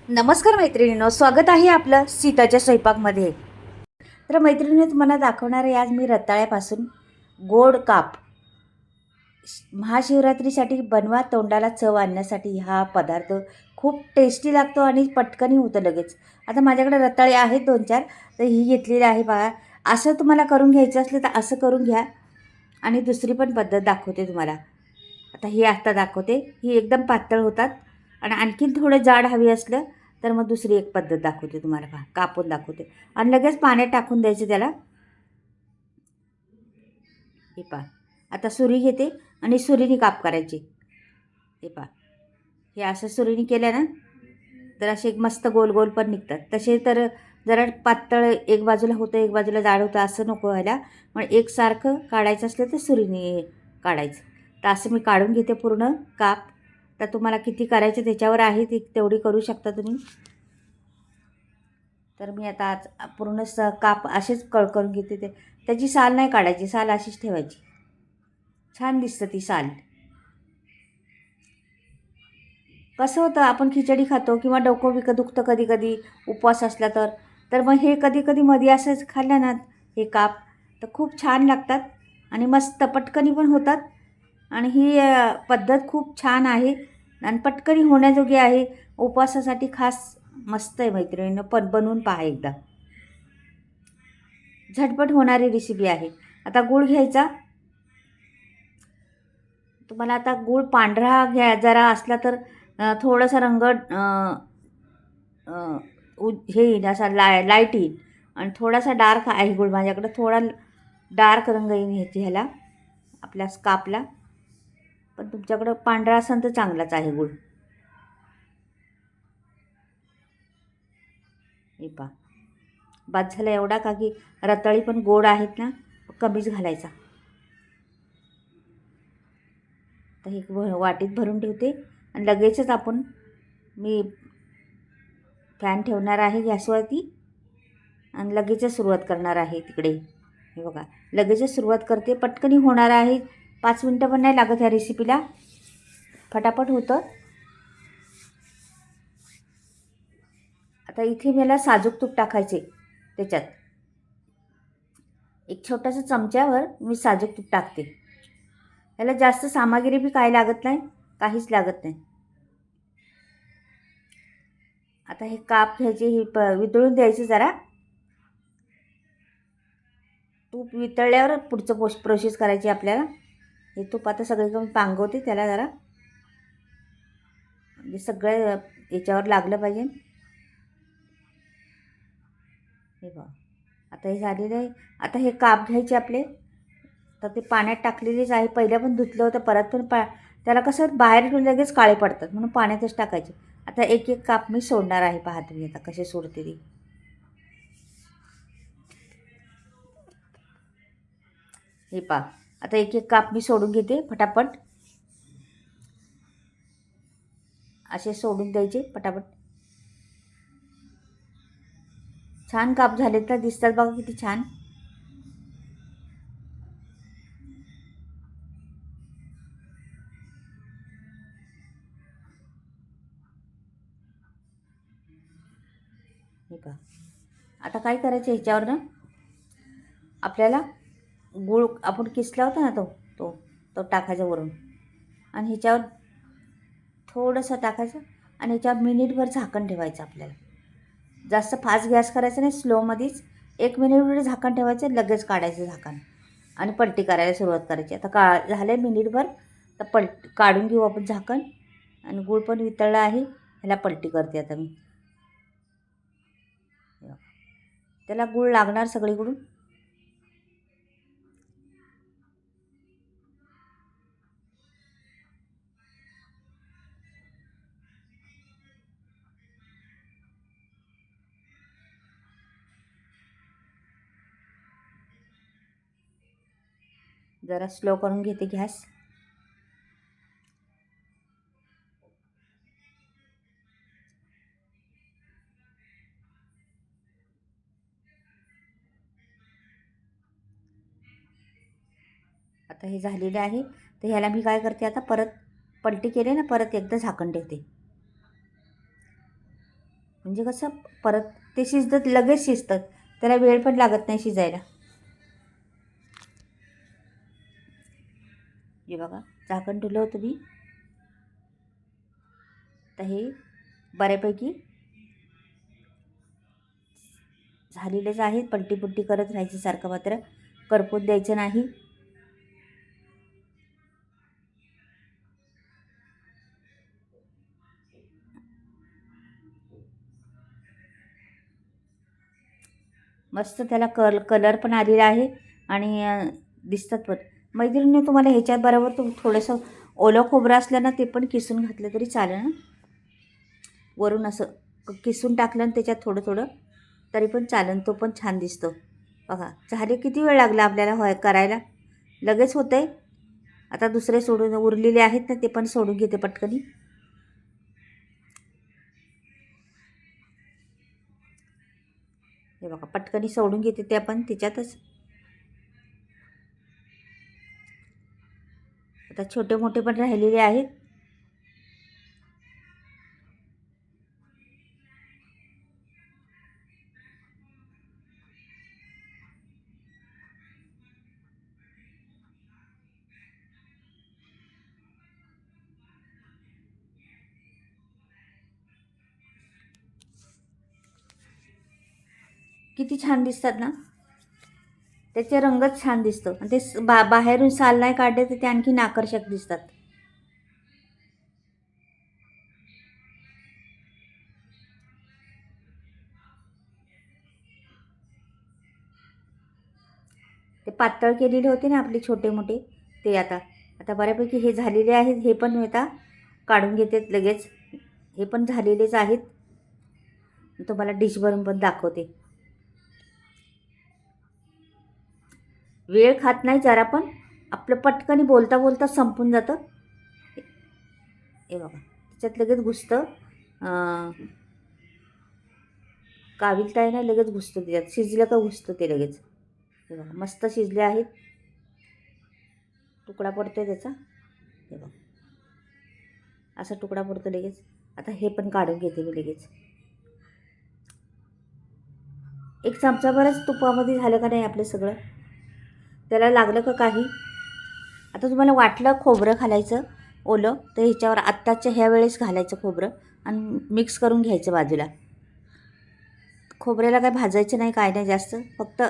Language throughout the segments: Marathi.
नमस्कार मैत्रिणींनो, स्वागत आहे आपलं सीताच्या स्वयंपाकमध्ये. तर मैत्रिणींनो, तुम्हाला दाखवणार आहे आज मी रताळ्यापासून गोड काप. महाशिवरात्रीसाठी बनवा, तोंडाला चव आणण्यासाठी हा पदार्थ खूप टेस्टी लागतो आणि पटकनही होतं लगेच. आता माझ्याकडे रताळे आहेत 2-4, तर ही घेतलेली आहे बघा. असं तुम्हाला करून घ्यायचं असलं तर असं करून घ्या. आणि दुसरी पण पद्धत दाखवते तुम्हाला. आता ही आत्ता दाखवते, ही एकदम पातळ होतात. आणि आणखीन थोडं जाड हवी असलं तर मग दुसरी एक पद्धत दाखवते तुम्हाला. पहा, कापून दाखवते आणि लगेच पाण्यात टाकून द्यायचं त्याला. हे पहा, आता सुरी घेते आणि सुरीने काप करायचे. हे पहा, हे असं सुरीने केलं ना तर असे एक मस्त गोल गोल पण निघतात. तसे तर जरा पातळ एक बाजूला होतं, एक बाजूला जाड होतं, असं नको व्हायला. पण एकसारखं काढायचं असलं तर सुरीने काढायचं. तर असं मी काढून घेते पूर्ण काप. तर तुम्हाला किती करायचे त्याच्यावर आहे, ती तेवढी करू शकता तुम्ही. तर मी आता आज पूर्ण काप असेच करून घेते. त्याची साल नाही काढायची, साल अशीच ठेवायची. छान दिसतं ती साल. कसं होतं, आपण खिचडी खातो किंवा डोकं दुखतं कधी कधी उपवास असला तर मग हे कधी कधी मध्ये असंच खाल्लं ना हे काप, तर खूप छान लागतात आणि मस्त पटकनी पण होतात. आणि ही पद्धत खूप छान आहे आणि पटकनी होण्याजोगी आहे. उपवासासाठी खास मस्त आहे मैत्रिणीनं, पण बनवून पहा एकदा. झटपट होणारी रेसिपी आहे. आता गूळ घ्यायचा. तुम्हाला आता गूळ पांढरा जरा असला तर थोडासा रंग हे येईल, असा लाईट येईल. आणि थोडासा डार्क आहे गूळ माझ्याकडे, थोडा डार्क रंग येईल ह्याला, आपल्या स्कापला. पण तुमच्याकडं पांढरा असेल तर चांगलाच आहे गूळ. हे पहा, बाद झाला एवढा, का की रताळी पण गोड आहेत ना, कमीच घालायचा. तर हे वाटीत भरून ठेवते आणि लगेचच मी फॅन ठेवणार आहे गॅसवरती आणि लगेचच सुरुवात करणार आहे तिकडे. हे बघा, लगेचच सुरुवात करते, पटकनी होणार आहे. 5 मिनटं पण नाही लागत ह्या रेसिपीला, फटाफट होतं. आता इथे मला साजूक तूप टाकायचे त्याच्यात. एक छोट्याशा चमच्यावर मी साजूक तूप टाकते. याला जास्त सामग्री बी काय लागत नाही, काहीच लागत नाही. आता हे काप घ्यायचे, हे वितळून द्यायचे जरा. तूप वितळल्यावर पुढचं प्रोसेस करायची आपल्याला. हे तूप आता सगळीकडे पांगवते त्याला जरा, म्हणजे सगळं याच्यावर लागलं पाहिजे. हे बघा, आता हे झालेलं आहे. आता हे काप घ्यायचे आपले. तर ते पाण्यात टाकलेलेच आहे, पहिलं पण धुतलं होतं, परत पण त्याला कसं बाहेर ठेवून लगेच काळे पडतात, म्हणून पाण्यातच टाकायचे. आता एक एक काप मी सोडणार आहे, पहा तुम्ही आता कसे सोडते ते. हे पहा, आता एक एक काप मी सोडून घेते फटाफट. असे सोडून द्यायचे पटापट. छान काप झाले तर दिसतात बघा किती छान. हे पहा, आता काय करायचं ह्याच्यावर ना, आपल्याला गूळ आपण किसला होता ना, तो तो टाकायचा वरून आणि ह्याच्यावर थोडंसं टाकायचं आणि ह्याच्यावर मिनिटभर झाकण ठेवायचं आपल्याला. जास्त फास्ट गॅस करायचा नाही, स्लोमध्येच 1 मिनिटभर झाकण ठेवायचं, लगेच काढायचं झाकण आणि पलटी करायला सुरुवात करायची. आता झालं मिनिटभर, तर काढून घेऊ आपण झाकण. आणि गूळ पण वितळला आहे, ह्याला पलटी करते आता मी. त्याला गूळ लागणार सगळीकडून. जरा स्लो करून घेते गॅस. आता हे झालेलं आहे, तर ह्याला मी काय करते, आता परत पलटी केले ना, परत एकदा झाकण ठेवते. म्हणजे कसं परत ते शिजतात, लगेच शिजतात, त्याला वेळ पण लागत नाही शिजायला. हे बघा, झाकण ठेवलं होतं मी. तर हे बऱ्यापैकी झालेलेच आहेत. पलटी करत राहायची सारखं, मात्र करपून द्यायचं नाही. मस्त त्याला कलर पण आलेला आहे आणि दिसतात पण. मैत्रिणी, तुम्हाला ह्याच्यात बरोबर थोडंसं ओलं खोबरं असलं ना, ते पण किसून घातलं तरी चालेल ना. वरून असं किसून टाकलं आणि त्याच्यात थोडं तरी पण चालेल, तो पण छान दिसतो. बघा, झाले. किती वेळ लागला आपल्याला करायला, लगेच होतं आहे. आता दुसरे सोडून उरलेले आहेत ना, ते पण सोडून घेते पटकनी. हे बघा, पटकनी सोडून घेते ते आपण त्याच्यातच. आता छोटे मोठे पण राहिलेले आहेत. किती छान दिसतात ना, त्याचे रंगच छान दिसतो. आणि ते बाहेरून साल नाही काढले तर ते आणखी आकर्षक दिसतात. ते पातळ केलेले होते ना आपले छोटे मोठे, ते आता बऱ्यापैकी हे झालेले आहेत. हे पण मी आता काढून घेते लगेच. हे पण झालेलेच आहेत. तुम्हाला डिश भरून पण दाखवते. वेळ खात नाही जरा पण, आपलं पटकनी बोलता बोलता संपून जातं. हे बघा, त्याच्यात लगेच घुसतं. काविलता नाही, लगेच घुसतं त्याच्यात. शिजलं का घुसतं ते लगेच. हे बघा, मस्त शिजले आहेत. तुकडा पडतोय त्याचा. हे बघा, असा तुकडा पडतो लगेच. आता हे पण काढून घेते मी लगेच. एक चमचाभरच तुपामध्ये झालं का नाही आपलं सगळं. त्याला लागलं का काही. आता तुम्हाला वाटलं खोबरं घालायचं ओलं, तर ह्याच्यावर आत्ताच्या ह्या वेळेस घालायचं खोबरं आणि मिक्स करून घ्यायचं बाजूला. खोबऱ्याला काय भाजायचं नाही, काय नाही जास्त. फक्त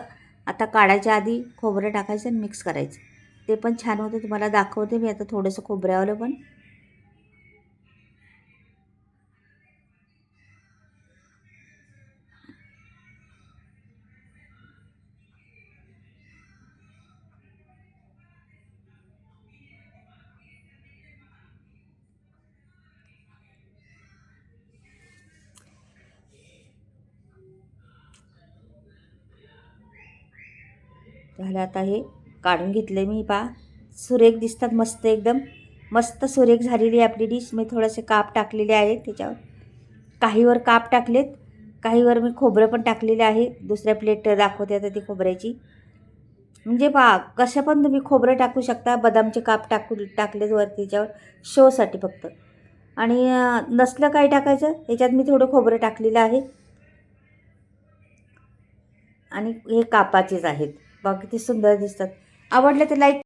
आता काढायच्या आधी खोबरं टाकायचं आणि मिक्स करायचं. ते पण छान होतं. तुम्हाला दाखवते मी आता थोडंसं खोबऱ्यावालं पण. झालं. आता हे काढून घेतले मी. सुरेख दिसतात, मस्त एकदम मस्त सुरेख झालेली आपली डिश. मी थोडेसे काप टाकलेले आहेत त्याच्यावर. काहीवर काप टाकलेत, काहीवर मी खोबरं पण टाकलेले आहे. दुसऱ्या प्लेट दाखवते आता ती खोबऱ्याची. म्हणजे कसं पण तुम्ही खोबरं टाकू शकता. बदामचे काप टाकलेत वर त्याच्यावर, शोसाठी फक्त. आणि नसलं काय टाकायचं, याच्यात मी थोडं खोबरं टाकलेलं आहे. आणि हे कापाचेच आहेत. किती सुंदर दिसतात. आवडलं तर लाईक